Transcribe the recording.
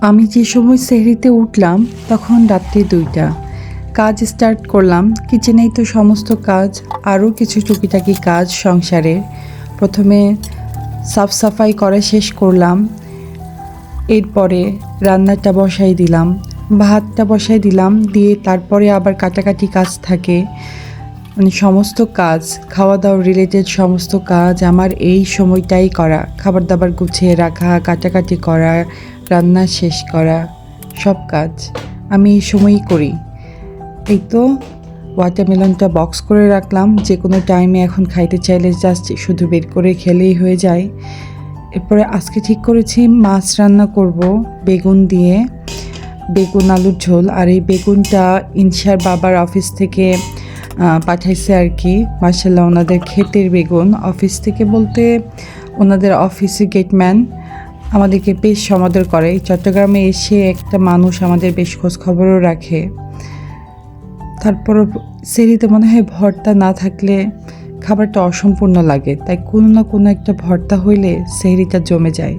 আমি যে সময় সেহরিতে উঠলাম তখন রাত্রি 2টা। কাজ স্টার্ট করলাম। কিচেনেই তো সমস্ত কাজ, আরও কিছু টুকিটাকি কাজ সংসারের। প্রথমে সাফ সাফাই করা শেষ করলাম, এরপরে রান্নাটা বসাই দিলাম, ভাতটা বসাই দিলাম, দিয়ে তারপরে আবার কাটাকাটি কাজ থাকে। মানে সমস্ত কাজ, খাওয়া দাওয়া রিলেটেড সমস্ত কাজ আমার এই সময়টাই করা। খাবার দাবার গুছিয়ে রাখা, কাটাকাটি করা, রান্না শেষ করা, সব কাজ আমি এই সময়ই করি। এই তো ওয়াটারমেলনটা বক্স করে রাখলাম, যে কোনো টাইমে এখন খাইতে চাইলে জাস্ট শুধু বের করে খেলেই হয়ে যায়। এরপরে আজকে ঠিক করেছি মাছ রান্না করব বেগুন দিয়ে, বেগুন আলুর ঝোল। আর এই বেগুনটা ইনসার বাবার অফিস থেকে পাঠাইছে আর কি। মাশাআল্লাহ, ওনাদের ক্ষেতের বেগুন। অফিস থেকে বলতে ওনাদের অফিসে গেটম্যান আমাদেরকে বেশ সমাদর করে। চট্টগ্রামে এসে একটা মানুষ আমাদের বেশ খোঁজ খবরও রাখে। তারপর সেহরিতে মনে হয় ভর্তা না থাকলে খাবারটা অসম্পূর্ণ লাগে, তাই কোনো না কোনো একটা ভর্তা হইলে সেহরিটা জমে যায়।